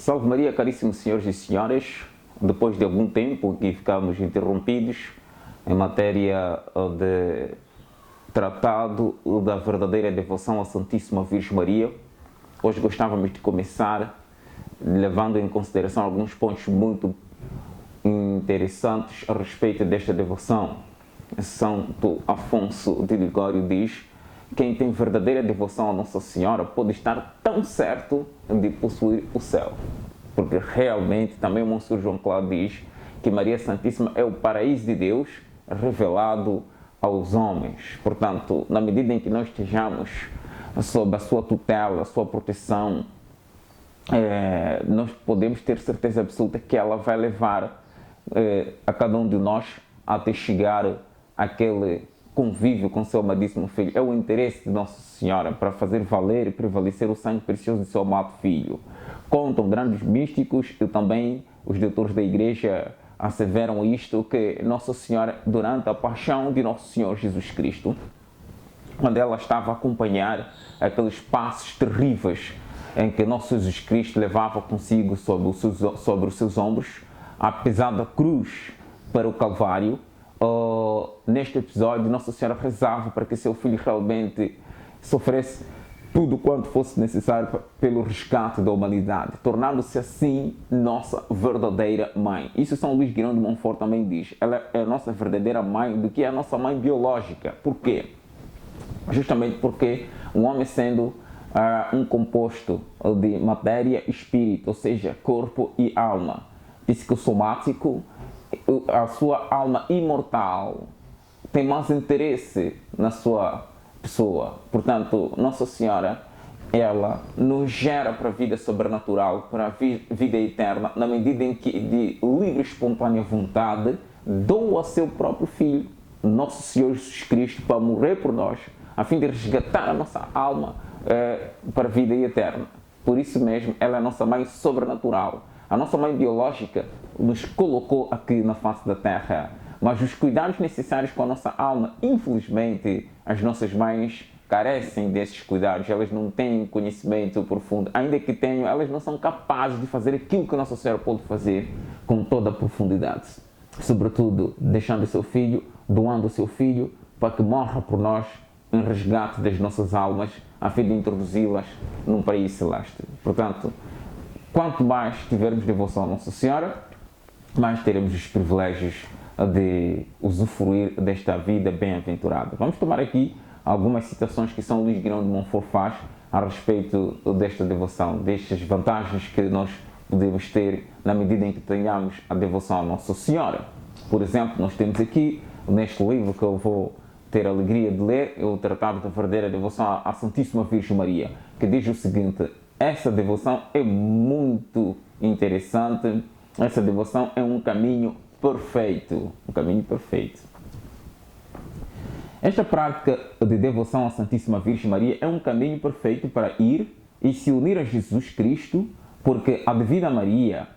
Salve Maria, caríssimos senhores e senhoras. Depois de algum tempo que ficamos interrompidos em matéria de tratado da verdadeira devoção à Santíssima Virgem Maria, hoje gostávamos de começar levando em consideração alguns pontos muito interessantes a respeito desta devoção. Santo Afonso de Ligório diz: quem tem verdadeira devoção a Nossa Senhora pode estar tão certo de possuir o céu. Porque realmente também o Monsenhor João Cláudio diz que Maria Santíssima é o paraíso de Deus revelado aos homens. Portanto, na medida em que nós estejamos sob a sua tutela, a sua proteção, nós podemos ter certeza absoluta que ela vai levar a cada um de nós até chegar àquele convívio com seu amadíssimo Filho. É o interesse de Nossa Senhora para fazer valer e prevalecer o sangue precioso de seu amado Filho. Contam grandes místicos e também os doutores da Igreja asseveram isto, que Nossa Senhora, durante a paixão de Nosso Senhor Jesus Cristo, quando ela estava a acompanhar aqueles passos terríveis em que Nosso Jesus Cristo levava consigo sobre os seus ombros a pesada cruz para o Calvário, neste episódio Nossa Senhora rezava para que seu filho realmente sofresse tudo quanto fosse necessário pelo resgate da humanidade, tornando-se assim nossa verdadeira mãe. Isso São Luís Guirão de Montfort também diz. Ela é a nossa verdadeira mãe do que é a nossa mãe biológica. Por quê? Justamente porque um homem sendo um composto de matéria e espírito, ou seja, corpo e alma, psicossomático, a sua alma imortal tem mais interesse na sua pessoa. Portanto, Nossa Senhora, ela nos gera para a vida sobrenatural, para a vida eterna, na medida em que, de livre e espontânea vontade, doa seu próprio Filho, Nosso Senhor Jesus Cristo, para morrer por nós, a fim de resgatar a nossa alma para a vida eterna. Por isso mesmo, ela é a nossa mãe sobrenatural. A nossa mãe biológica nos colocou aqui na face da Terra, mas os cuidados necessários com a nossa alma, infelizmente, as nossas mães carecem desses cuidados. Elas não têm conhecimento profundo. Ainda que tenham, elas não são capazes de fazer aquilo que Nossa Senhora pode fazer com toda a profundidade. Sobretudo, deixando o seu filho, doando o seu filho, para que morra por nós em resgate das nossas almas, a fim de introduzi-las num paraíso celeste. Portanto, quanto mais tivermos devoção a Nossa Senhora, mais teremos os privilégios de usufruir desta vida bem-aventurada. Vamos tomar aqui algumas citações que São Luís Guirão de Montfort faz a respeito desta devoção, destas vantagens que nós podemos ter na medida em que tenhamos a devoção a Nossa Senhora. Por exemplo, nós temos aqui, neste livro que eu vou ter a alegria de ler, o Tratado da Verdadeira Devoção à Santíssima Virgem Maria, que diz o seguinte: essa devoção é muito interessante, essa devoção é um caminho perfeito, um caminho perfeito. Esta prática de devoção à Santíssima Virgem Maria é um caminho perfeito para ir e se unir a Jesus Cristo, porque a Divina Maria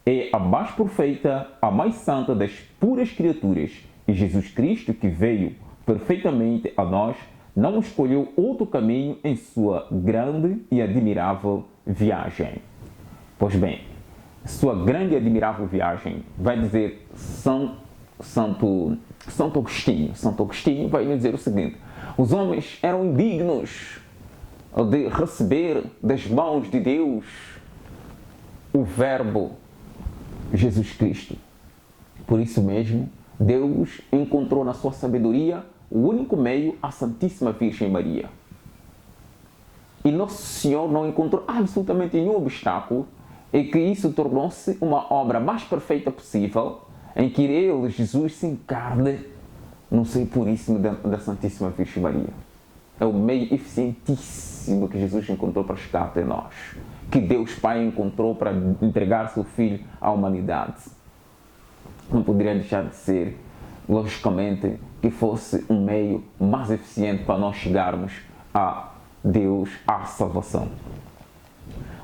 é a mais perfeita, a mais santa das puras criaturas, e Jesus Cristo, que veio perfeitamente a nós, não escolheu outro caminho em sua grande e admirável viagem. Pois bem, sua grande e admirável viagem, vai dizer Santo Agostinho. Santo Agostinho vai nos dizer o seguinte: os homens eram indignos de receber das mãos de Deus o Verbo Jesus Cristo. Por isso mesmo, Deus encontrou na sua sabedoria o único meio, a Santíssima Virgem Maria. E Nosso Senhor não encontrou absolutamente nenhum obstáculo, e que isso tornou-se uma obra mais perfeita possível, em que Ele, Jesus, se encarne no seio puríssimo da Santíssima Virgem Maria. É o meio eficientíssimo que Jesus encontrou para chegar até nós, que Deus Pai encontrou para entregar seu Filho à humanidade. Não poderia deixar de ser, logicamente, que fosse um meio mais eficiente para nós chegarmos a Deus, à salvação.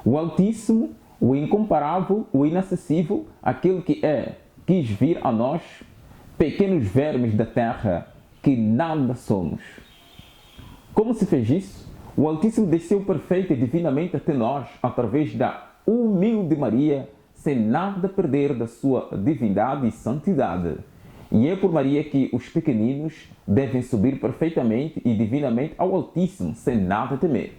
O Altíssimo, o incomparável, o inacessível, aquele que quis vir a nós, pequenos vermes da terra, que nada somos. Como se fez isso? O Altíssimo desceu perfeito e divinamente até nós, através da humilde Maria, sem nada perder da sua divindade e santidade. E é por Maria que os pequeninos devem subir perfeitamente e divinamente ao Altíssimo, sem nada temer.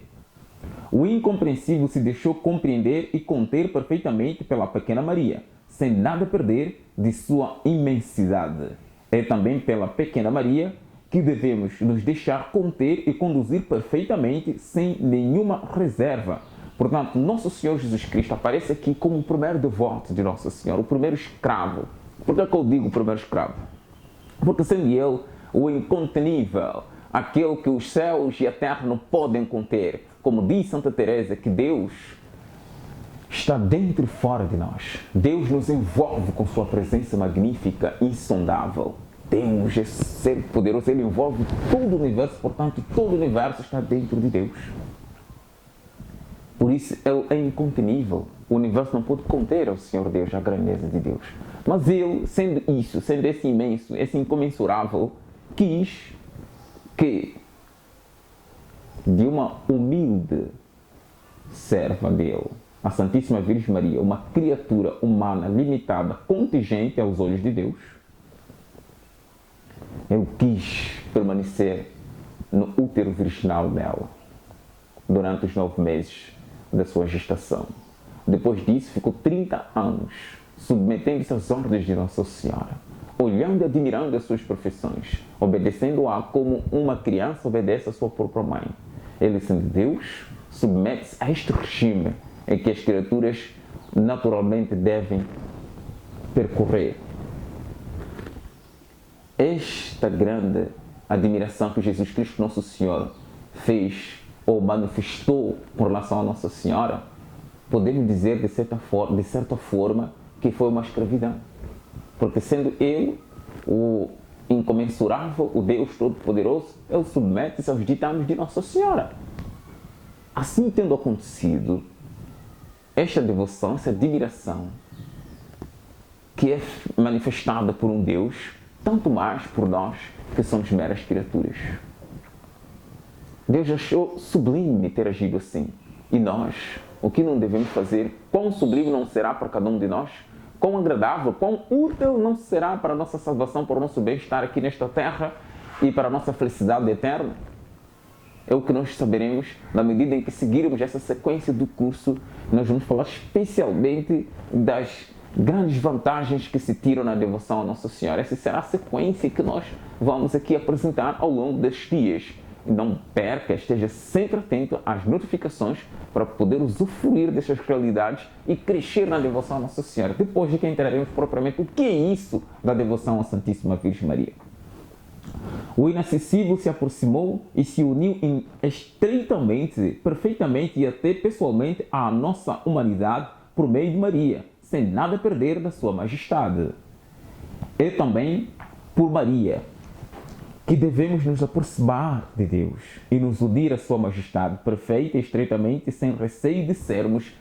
O incompreensível se deixou compreender e conter perfeitamente pela pequena Maria, sem nada perder de sua imensidade. É também pela pequena Maria que devemos nos deixar conter e conduzir perfeitamente, sem nenhuma reserva. Portanto, Nosso Senhor Jesus Cristo aparece aqui como o primeiro devoto de Nossa Senhora, o primeiro escravo. Por que é que eu digo o primeiro escravo? Porque sendo ele o incontenível, aquele que os céus e a terra não podem conter. Como diz Santa Teresa, que Deus está dentro e fora de nós. Deus nos envolve com sua presença magnífica, insondável. Deus é ser poderoso, Ele envolve todo o universo, portanto, todo o universo está dentro de Deus. Por isso, Ele é incontenível. O universo não pode conter ao Senhor Deus, a grandeza de Deus. Mas Ele, sendo isso, sendo esse imenso, esse incomensurável, quis que de uma humilde serva dele, a Santíssima Virgem Maria, uma criatura humana limitada, contingente aos olhos de Deus, ele quis permanecer no útero virginal dela durante os 9 meses da sua gestação. Depois disso, ficou 30 anos submetendo-se às ordens de Nossa Senhora, olhando e admirando as suas perfeições, obedecendo-a como uma criança obedece a sua própria mãe. Ele, sendo Deus, submete-se a este regime em que as criaturas naturalmente devem percorrer. Esta grande admiração que Jesus Cristo, Nosso Senhor, fez ou manifestou com relação a Nossa Senhora, podemos dizer de certa forma que foi uma escravidão. Porque sendo Ele o incomensurável, o Deus Todo-Poderoso, Ele submete-se aos ditames de Nossa Senhora. Assim tendo acontecido, esta devoção, essa admiração, que é manifestada por um Deus, tanto mais por nós que somos meras criaturas. Deus achou sublime ter agido assim. E nós, o que não devemos fazer? Quão sublime não será para cada um de nós? Quão agradável, quão útil não será para a nossa salvação, para o nosso bem-estar aqui nesta terra e para a nossa felicidade eterna? É o que nós saberemos na medida em que seguirmos essa sequência do curso. Nós vamos falar especialmente das grandes vantagens que se tiram na devoção a Nossa Senhora. Essa será a sequência que nós vamos aqui apresentar ao longo destes dias. Não perca, esteja sempre atento às notificações para poder usufruir dessas realidades e crescer na devoção a Nossa Senhora. Depois de que entraremos propriamente o que é isso da devoção à Santíssima Virgem Maria. O inacessível se aproximou e se uniu estreitamente, perfeitamente e até pessoalmente à nossa humanidade por meio de Maria, sem nada perder da sua majestade. É também por Maria que devemos nos aproximar de Deus e nos unir à sua majestade perfeita e estreitamente, sem receio de sermos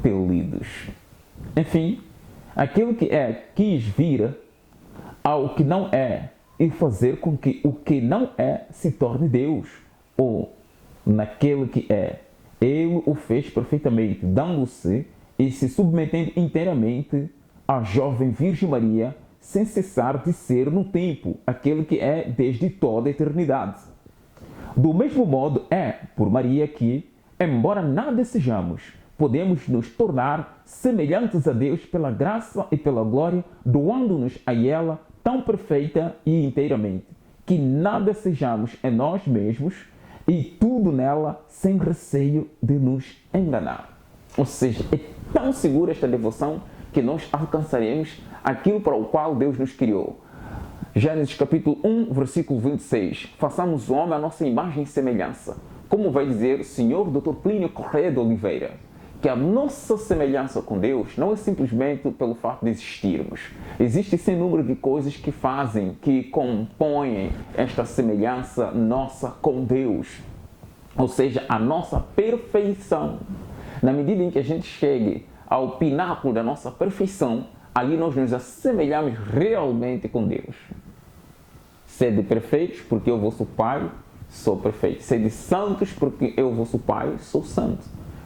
repelidos. Enfim, aquilo que é quis vir ao que não é e fazer com que o que não é se torne Deus, ou naquele que é. Ele o fez perfeitamente, dando-se e se submetendo inteiramente à jovem Virgem Maria, sem cessar de ser no tempo, aquele que é desde toda a eternidade. Do mesmo modo é por Maria que, embora nada sejamos, podemos nos tornar semelhantes a Deus pela graça e pela glória, doando-nos a ela tão perfeita e inteiramente, que nada sejamos em nós mesmos e tudo nela sem receio de nos enganar. Ou seja, é tão segura esta devoção que nós alcançaremos aquilo para o qual Deus nos criou. Gênesis capítulo 1, versículo 26. Façamos o homem à nossa imagem e semelhança. Como vai dizer o Senhor Dr. Plínio Correia de Oliveira, que a nossa semelhança com Deus não é simplesmente pelo fato de existirmos. Existe sem número de coisas que fazem, que compõem esta semelhança nossa com Deus. Ou seja, a nossa perfeição. Na medida em que a gente chegue ao pináculo da nossa perfeição, ali nós nos assemelhamos realmente com Deus. Sede perfeitos, porque eu, vosso Pai, sou perfeito. Sede santos, porque eu, vosso Pai, sou santo.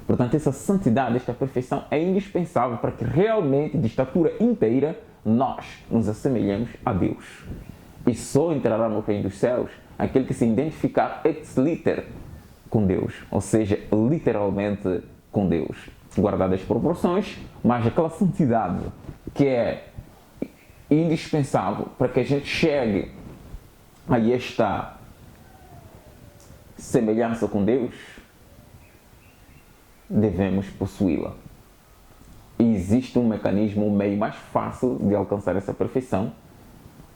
Portanto, essa santidade, esta perfeição é indispensável para que realmente, de estatura inteira, nós nos assemelhemos a Deus. E só entrará no reino dos céus aquele que se identificar ex liter com Deus, ou seja, literalmente com Deus, guardadas as proporções, mas aquela santidade que é indispensável para que a gente chegue a esta semelhança com Deus, devemos possuí-la. E existe um mecanismo, um meio mais fácil de alcançar essa perfeição,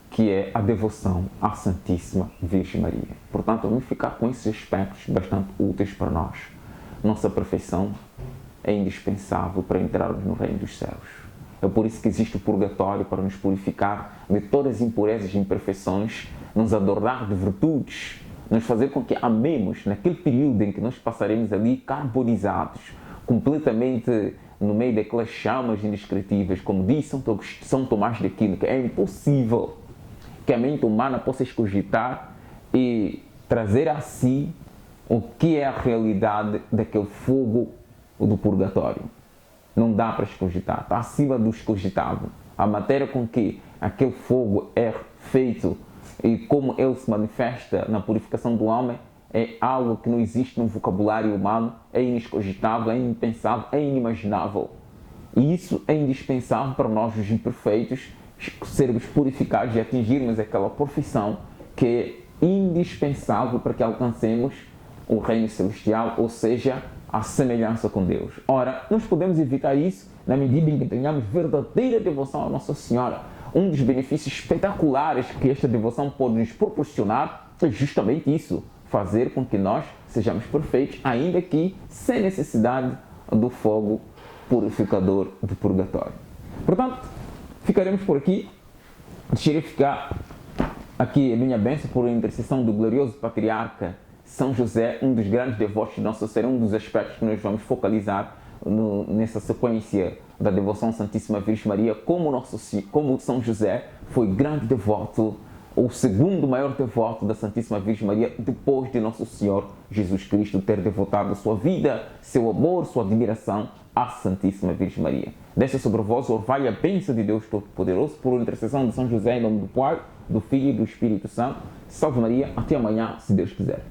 que é a devoção à Santíssima Virgem Maria. Portanto, vamos ficar com esses aspectos bastante úteis para nós. Nossa perfeição é indispensável para entrarmos no reino dos céus. É por isso que existe o purgatório, para nos purificar de todas as impurezas e imperfeições, nos adornar de virtudes, nos fazer com que amemos naquele período em que nós passaremos ali carbonizados, completamente no meio daquelas chamas indescritíveis, como diz São Tomás de Aquino, que é impossível que a mente humana possa escogitar e trazer a si o que é a realidade daquele fogo do purgatório. Não dá para escogitar, está acima do escogitável. A matéria com que aquele fogo é feito e como ele se manifesta na purificação do homem é algo que não existe no vocabulário humano, é inescogitável, é impensável, é inimaginável. E isso é indispensável para nós, os imperfeitos, sermos purificados e atingirmos aquela perfeição que é indispensável para que alcancemos o reino celestial, ou seja, a semelhança com Deus. Ora, nós podemos evitar isso na medida em que tenhamos verdadeira devoção à Nossa Senhora. Um dos benefícios espetaculares que esta devoção pode nos proporcionar é justamente isso, fazer com que nós sejamos perfeitos, ainda que sem necessidade do fogo purificador do purgatório. Portanto, ficaremos por aqui. Deixarei ficar aqui a minha bênção por intercessão do glorioso patriarca São José, um dos grandes devotos de Nossa Senhora, um dos aspectos que nós vamos focalizar nessa sequência da devoção à Santíssima Virgem Maria, como São José foi grande devoto, o segundo maior devoto da Santíssima Virgem Maria, depois de Nosso Senhor Jesus Cristo ter devotado sua vida, seu amor, sua admiração à Santíssima Virgem Maria. Desça sobre vós, orvalhe a bênção de Deus Todo-Poderoso, por intercessão de São José, em nome do Pai, do Filho e do Espírito Santo. Salve Maria, até amanhã, se Deus quiser.